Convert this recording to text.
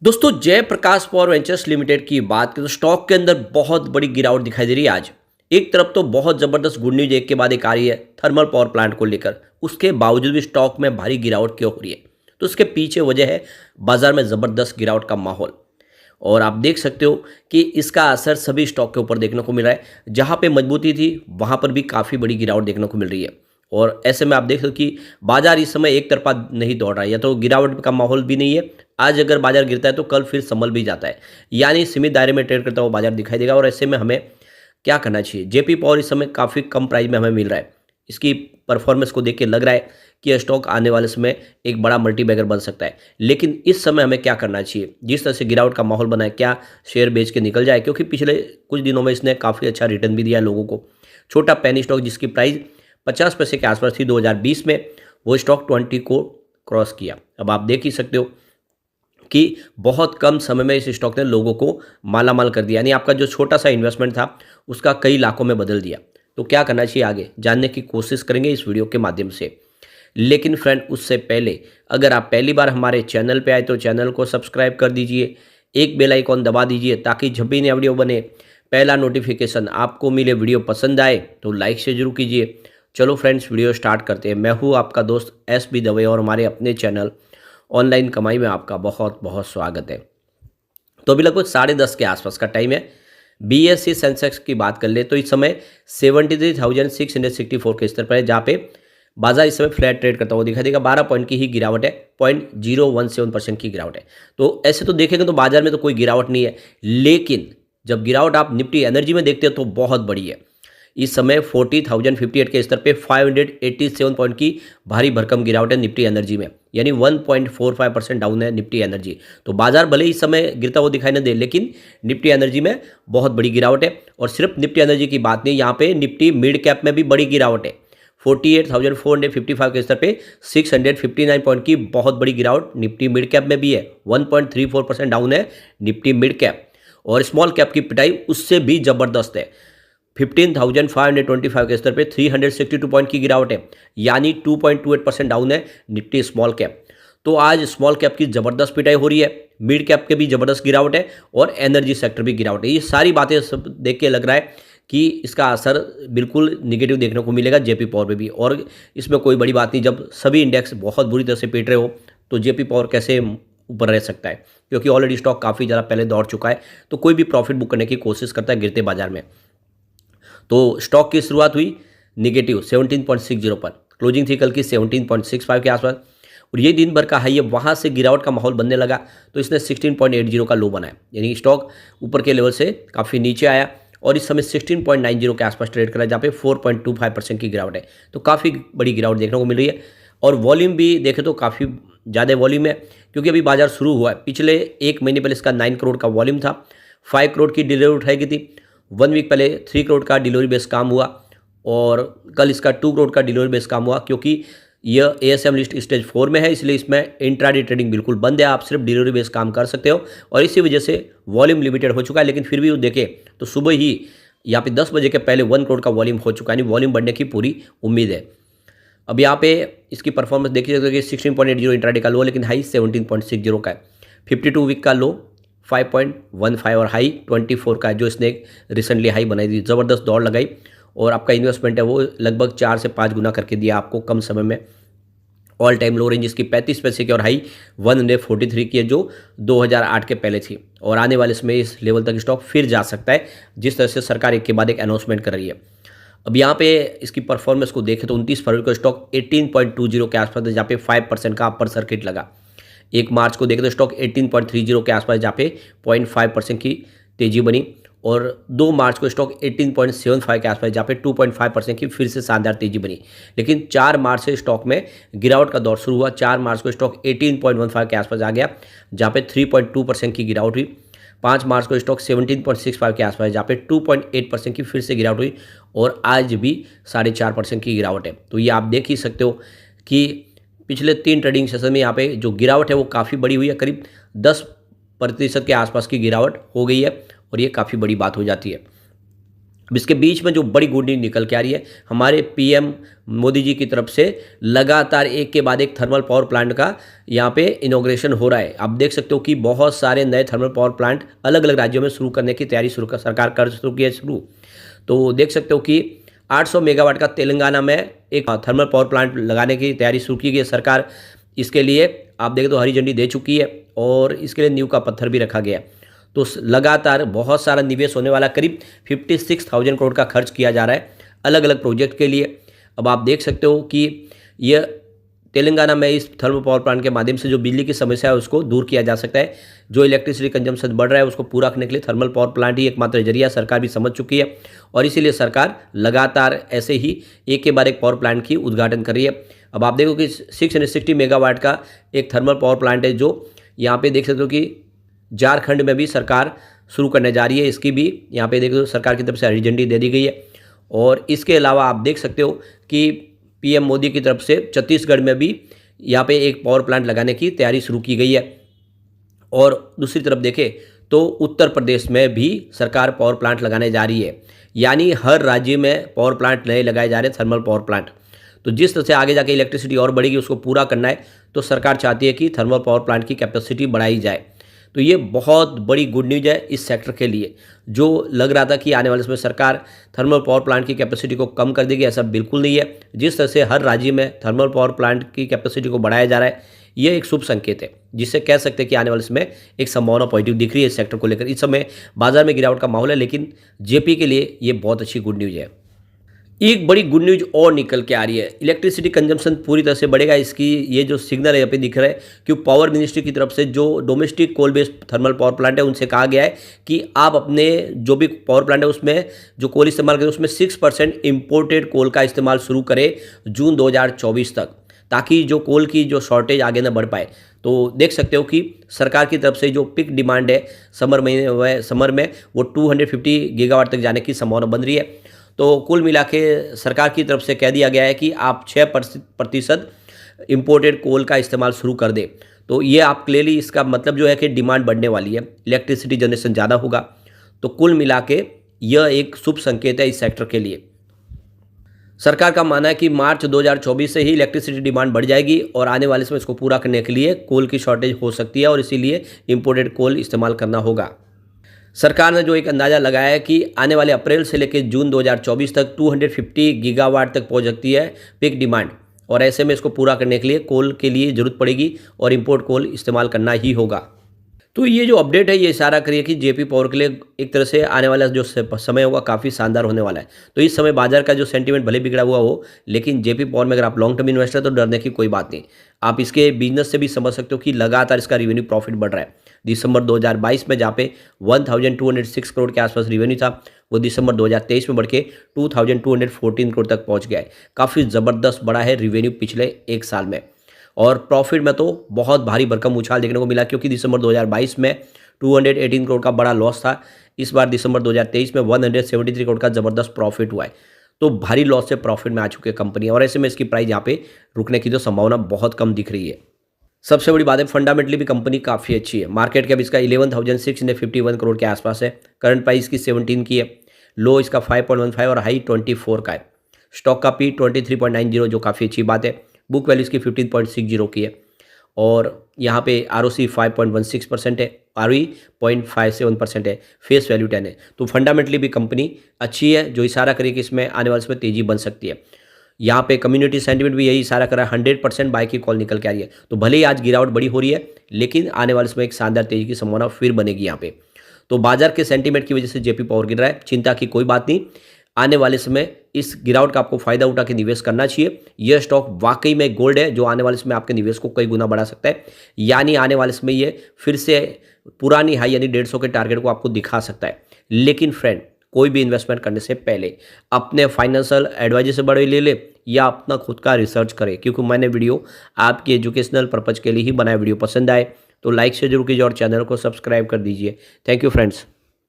दोस्तों Jayaprakash power ventures limited की बात करें तो स्टॉक के अंदर बहुत बड़ी गिरावट दिखाई दे रही है आज। एक तरफ तो बहुत जबरदस्त गुड न्यूज एक के बाद एक आ रही है थर्मल पावर प्लांट को लेकर, उसके बावजूद भी स्टॉक में भारी गिरावट क्यों हो रही है? तो उसके पीछे वजह है बाजार में जबरदस्त गिरावट का माहौल। और आप देख सकते हो कि इसका असर सभी स्टॉक के ऊपर देखने को मिल रहा है। जहां पे मजबूती थी वहां पर भी काफ़ी बड़ी गिरावट देखने को मिल रही है। और ऐसे में आप देख सकते हो कि बाजार इस समय एक तरफा नहीं दौड़ रहा है, या तो गिरावट का माहौल भी नहीं है। आज अगर बाजार गिरता है तो कल फिर संभल भी जाता है, यानी सीमित दायरे में ट्रेड करता हुआ बाजार दिखाई देगा। और ऐसे में हमें क्या करना चाहिए? जेपी पावर इस समय काफ़ी कम प्राइस में हमें मिल रहा है। इसकी परफॉर्मेंस को देख के लग रहा है कि यह स्टॉक आने वाले समय एक बड़ा मल्टीबैगर बन सकता है। लेकिन इस समय हमें क्या करना चाहिए? जिस तरह से गिरावट का माहौल बना है, क्या शेयर बेच के निकल जाए? क्योंकि पिछले कुछ दिनों में इसने काफ़ी अच्छा रिटर्न भी दिया है लोगों को। छोटा पेनी स्टॉक जिसकी प्राइस 50 पैसे के आसपास थी 2020 में, वो स्टॉक 20 को क्रॉस किया। अब आप देख ही सकते हो कि बहुत कम समय में इस स्टॉक ने लोगों को मालामाल कर दिया, यानी आपका जो छोटा सा इन्वेस्टमेंट था उसका कई लाखों में बदल दिया। तो क्या करना चाहिए आगे जानने की कोशिश करेंगे इस वीडियो के माध्यम से। लेकिन फ्रेंड, उससे पहले अगर आप पहली बार हमारे चैनल पे आए तो चैनल को सब्सक्राइब कर दीजिए, एक बेल आइकॉन दबा दीजिए ताकि जब भी नया वीडियो बने पहला नोटिफिकेशन आपको मिले। वीडियो पसंद आए तो लाइक से जरूर कीजिए। चलो फ्रेंड्स, वीडियो स्टार्ट करते हैं। मैं हूँ आपका दोस्त एस बी दवे और हमारे अपने चैनल ऑनलाइन कमाई में आपका बहुत बहुत स्वागत है। तो अभी लगभग 10:30 के आसपास का टाइम है। बीएसई सेंसेक्स की बात कर ले तो इस समय 73,664 के स्तर पर है, जहाँ पे बाजार इस समय फ्लैट ट्रेड करता हुआ दिखाई देगा। 12 पॉइंट की ही गिरावट है, 0.017% की गिरावट है। तो ऐसे तो देखेंगे तो बाजार में तो कोई गिरावट नहीं है, लेकिन जब गिरावट आप निफ्टी एनर्जी में देखते हो तो बहुत बड़ी है। इस समय 40,058 के स्तर पे 587 पॉइंट की भारी भरकम गिरावट है निफ्टी एनर्जी में, यानी 1.45% डाउन है निफ्टी एनर्जी। तो बाजार भले ही इस समय गिरता हुआ दिखाई न दे, लेकिन निफ्टी एनर्जी में बहुत बड़ी गिरावट है। और सिर्फ निफ्टी एनर्जी की बात नहीं, यहाँ पे निफ्टी मिड कैप में भी बड़ी गिरावट है। 48,455 के स्तर पे 659 पॉइंट की बहुत बड़ी गिरावट निफ्टी मिड कैप में भी है। 1.34% डाउन है निफ्टी मिड कैप। और स्मॉल कैप की पिटाई उससे भी जबरदस्त है। 15,525 के स्तर पे 362 पॉइंट की गिरावट है, यानी 2.28% डाउन है निफ्टी स्मॉल कैप। तो आज स्मॉल कैप की जबरदस्त पिटाई हो रही है, मिड कैप के भी जबरदस्त गिरावट है और एनर्जी सेक्टर भी गिरावट है। ये सारी बातें सब देख के लग रहा है कि इसका असर बिल्कुल निगेटिव देखने को मिलेगा जेपी पावर पे भी। और इसमें कोई बड़ी बात नहीं, जब सभी इंडेक्स बहुत बुरी तरह से पीट रहे हो तो जेपी पावर कैसे ऊपर रह सकता है? क्योंकि ऑलरेडी स्टॉक काफ़ी ज़्यादा पहले दौड़ चुका है। तो कोई भी प्रॉफिट बुक करने की कोशिश करता है गिरते बाजार में। तो स्टॉक की शुरुआत हुई निगेटिव 17.60 पर, क्लोजिंग थी कल की 17.65 के आसपास, और ये दिन भर का हाई है। वहाँ से गिरावट का माहौल बनने लगा तो इसने 16.80 का लो बनाया, यानी स्टॉक ऊपर के लेवल से काफ़ी नीचे आया और इस समय 16.90 के आसपास ट्रेड करा, जहाँ पे 4.25% की गिरावट है। तो काफ़ी बड़ी गिरावट देखने को मिल रही है। और वॉल्यूम भी देखें तो काफ़ी ज़्यादा वॉल्यूम है, क्योंकि अभी बाजार शुरू हुआ है। पिछले एक महीने पहले इसका 9 करोड़ का वॉल्यूम था, 5 करोड़ की डिलीवरी उठाई गई थी। 1 वीक पहले 3 करोड़ का डिलीवरी बेस काम हुआ और कल इसका 2 करोड़ का डिलीवरी बेस काम हुआ। क्योंकि यह एएसएम लिस्ट स्टेज 4 में है, इसलिए इसमें इंट्राडे ट्रेडिंग बिल्कुल बंद है, आप सिर्फ डिलीवरी बेस काम कर सकते हो और इसी वजह से वॉल्यूम लिमिटेड हो चुका है। लेकिन फिर भी वो देखें तो सुबह ही यहाँ पे 10 बजे के पहले 1 करोड़ का वॉल्यूम हो चुका है, यानी वॉल्यूम बढ़ने की पूरी उम्मीद है। अब यहाँ पे इसकी परफॉर्मेंस देखिए कि 16.80 इंट्राडे का लो, लेकिन हाई 17.60 का है। 52 वीक का लो 5.15 और हाई 24 का है, जो इसने रिसेंटली हाई बनाई थी। ज़बरदस्त दौड़ लगाई और आपका इन्वेस्टमेंट है वो लगभग 4 से 5 गुना करके दिया आपको कम समय में। ऑल टाइम लो रेंज इसकी 35 पैसे की और हाई 143 की है, जो 2008 के पहले थी। और आने वाले समय इस लेवल तक स्टॉक फिर जा सकता है, जिस तरह से सरकार एक के बाद एक अनाउंसमेंट कर रही है। अब यहाँ पे इसकी परफॉर्मेंस को देखें तो 29 फरवरी को स्टॉक 18.20 के आसपास है, जहाँ पे 5% का अपर सर्किट लगा। 1 मार्च को देखें तो स्टॉक 18.30 के आसपास, जहाँ पे 0.5% की तेजी बनी। और 2 मार्च को स्टॉक 18.75 के आसपास, जहाँ पे 2.5% की फिर से शानदार तेजी बनी। लेकिन 4 मार्च से स्टॉक में गिरावट का दौर शुरू हुआ। 4 मार्च को स्टॉक 18.15 के आसपास आ गया, जहाँ पे 3.2% की गिरावट हुई। 5 मार्च को स्टॉक 17.65 के आसपास, जहाँ पे 2.8% की फिर से गिरावट हुई और आज भी 4.5% की गिरावट है। तो ये आप देख ही सकते हो कि पिछले 3 ट्रेडिंग सेशन में यहाँ पे जो गिरावट है वो काफ़ी बड़ी हुई है, करीब 10% के आसपास की गिरावट हो गई है और ये काफ़ी बड़ी बात हो जाती है। अब इसके बीच में जो बड़ी गुड न्यूज़ निकल के आ रही है, हमारे पीएम मोदी जी की तरफ से लगातार एक के बाद एक थर्मल पावर प्लांट का यहाँ पे इनॉग्रेशन हो रहा है। आप देख सकते हो कि बहुत सारे नए थर्मल पावर प्लांट अलग अलग राज्यों में शुरू करने की तैयारी सरकार कर चुकी है शुरू। तो देख सकते हो कि 800 मेगावाट का तेलंगाना में एक थर्मल पावर प्लांट लगाने की तैयारी शुरू की गई है सरकार। इसके लिए आप देखें तो हरी झंडी दे चुकी है और इसके लिए नींव का पत्थर भी रखा गया। तो लगातार बहुत सारा निवेश होने वाला, करीब 56,000 करोड़ का खर्च किया जा रहा है अलग अलग प्रोजेक्ट के लिए। अब आप देख सकते हो कि यह तेलंगाना में इस थर्मल पावर प्लांट के माध्यम से जो बिजली की समस्या है उसको दूर किया जा सकता है। जो इलेक्ट्रिसिटी कंजम्पशन बढ़ रहा है उसको पूरा करने के लिए थर्मल पावर प्लांट ही एकमात्र जरिया सरकार भी समझ चुकी है और इसीलिए सरकार लगातार ऐसे ही एक के बाद एक पावर प्लांट की उद्घाटन कर रही है। अब आप देखो कि 660 मेगावाट का एक थर्मल पावर प्लांट है जो यहाँ पे देख सकते हो कि झारखंड में भी सरकार शुरू करने जा रही है। इसकी भी यहाँ पे देखो सरकार की तरफ से हरी झंडी दे दी गई है। और इसके अलावा आप देख सकते हो कि पीएम मोदी की तरफ से छत्तीसगढ़ में भी यहाँ पे एक पावर प्लांट लगाने की तैयारी शुरू की गई है। और दूसरी तरफ देखें तो उत्तर प्रदेश में भी सरकार पावर प्लांट लगाने जा रही है, यानी हर राज्य में पावर प्लांट नए लगाए जा रहे हैं थर्मल पावर प्लांट। तो जिस तरह से आगे जाके इलेक्ट्रिसिटी और बढ़ेगी उसको पूरा करना है, तो सरकार चाहती है कि थर्मल पावर प्लांट की कैपेसिटी बढ़ाई जाए। तो ये बहुत बड़ी गुड न्यूज़ है इस सेक्टर के लिए। जो लग रहा था कि आने वाले समय सरकार थर्मल पावर प्लांट की कैपेसिटी को कम कर देगी, ऐसा बिल्कुल नहीं है। जिस तरह से हर राज्य में थर्मल पावर प्लांट की कैपेसिटी को बढ़ाया जा रहा है, ये एक शुभ संकेत है, जिससे कह सकते हैं कि आने वाले समय एक संभावना पॉजिटिव दिख रही है इस सेक्टर को लेकर। इस समय बाजार में गिरावट का माहौल है, लेकिन जेपी के लिए ये बहुत अच्छी गुड न्यूज़ है। एक बड़ी गुड न्यूज और निकल के आ रही है, इलेक्ट्रिसिटी कंजम्पशन पूरी तरह से बढ़ेगा। इसकी ये जो सिग्नल है यहाँ पे दिख रहा है कि पावर मिनिस्ट्री की तरफ से जो domestic coal based thermal power plant है उनसे कहा गया है कि आप अपने जो भी पावर प्लांट है उसमें जो कोल इस्तेमाल करें उसमें 6% इम्पोर्टेड कोल का इस्तेमाल शुरू करें जून 2024 तक, ताकि जो कोल की जो शॉर्टेज आगे ना बढ़ पाए। तो देख सकते हो कि सरकार की तरफ से जो पिक डिमांड है समर में वो 250 गीगावाट तक जाने की संभावना बन रही है। तो कुल मिला के सरकार की तरफ से कह दिया गया है कि आप 6% इम्पोर्टेड कोल का इस्तेमाल शुरू कर दें। तो ये आप क्लियरली इसका मतलब जो है कि डिमांड बढ़ने वाली है, इलेक्ट्रिसिटी जनरेशन ज़्यादा होगा। तो कुल मिला के यह एक शुभ संकेत है इस सेक्टर के लिए। सरकार का मानना है कि मार्च 2024 से ही इलेक्ट्रिसिटी डिमांड बढ़ जाएगी और आने वाले समय इसको पूरा करने के लिए कोल की शॉर्टेज हो सकती है और इसीलिए इम्पोर्टेड कोल इस्तेमाल करना होगा। सरकार ने जो एक अंदाज़ा लगाया है कि आने वाले अप्रैल से लेकर जून 2024 तक 250 गीगावाट तक पहुंच सकती है पिक डिमांड, और ऐसे में इसको पूरा करने के लिए कोल के लिए ज़रूरत पड़ेगी और इंपोर्ट कोल इस्तेमाल करना ही होगा। तो ये जो अपडेट है ये इशारा करिए कि जेपी पावर के लिए एक तरह से आने वाला जो समय होगा काफ़ी शानदार होने वाला है। तो इस समय बाजार का जो सेंटीमेंट भले बिगड़ा हुआ हो, लेकिन जेपी पावर में अगर आप लॉन्ग टर्म इन्वेस्टर तो डरने की कोई बात नहीं। आप इसके बिजनेस से भी समझ सकते हो कि लगातार इसका रेवेन्यू प्रॉफिट बढ़ रहा है। दिसंबर 2022 में जहाँ पे 1206 करोड़ के आसपास रेवेन्यू था, वो दिसंबर 2023 में बढ़ के 2214 करोड़ तक पहुँच गया है। काफ़ी ज़बरदस्त बढ़ा है रेवेन्यू पिछले एक साल में। और प्रॉफिट में तो बहुत भारी भरकम उछाल देखने को मिला, क्योंकि दिसंबर 2022 में 218 करोड़ का बड़ा लॉस था। इस बार दिसंबर 2023 में 173 करोड़ का ज़बरदस्त प्रॉफिट हुआ है। तो भारी लॉस से प्रॉफिट में आ चुकी है कंपनी, और ऐसे में इसकी प्राइस यहाँ पे रुकने की तो संभावना बहुत कम दिख रही है। सबसे बड़ी बात है फंडामेंटली भी कंपनी काफ़ी अच्छी है। मार्केट कैप इसका 11,651 करोड़ के आसपास है। करंट प्राइस की 17 की है, लो इसका 5.15 और हाई 24 का है। स्टॉक का पी 23.90 जो काफ़ी अच्छी बात है। बुक वैल्यू इसकी 15.60 की है, और यहाँ पे ROC 5.16% है, ROE 0.57% है, फेस वैल्यू 10 है। तो फंडामेंटली भी कंपनी अच्छी है, जो इशारा करे कि इसमें आने वाले समय तेज़ी बन सकती है। यहाँ पे कम्युनिटी सेंटिमेंट भी यही इशारा कर रहा है, 100% बाय की कॉल निकल के आ रही है। तो भले ही आज गिरावट बड़ी हो रही है, लेकिन आने वाले समय एक शानदार तेजी की संभावना फिर बनेगी यहाँ पे। तो बाजार के सेंटीमेंट की वजह से जेपी पावर गिर रहा है, चिंता की कोई बात नहीं। आने वाले समय इस गिरावट का आपको फायदा उठा के निवेश करना चाहिए। यह स्टॉक वाकई में गोल्ड है, जो आने वाले समय आपके निवेश को कई गुना बढ़ा सकता है। यानी आने वाले समय ये फिर से पुरानी हाई यानी 150 के टारगेट को आपको दिखा सकता है। लेकिन फ्रेंड, कोई भी इन्वेस्टमेंट करने से पहले अपने फाइनेंशियल एडवाइजर से बड़े ले ले या अपना खुद का रिसर्च करें, क्योंकि मैंने वीडियो आपके एजुकेशनल पर्पज के लिए ही बनाया। वीडियो पसंद आए तो लाइक से जरूर कीजिए और चैनल को सब्सक्राइब कर दीजिए। Thank you friends.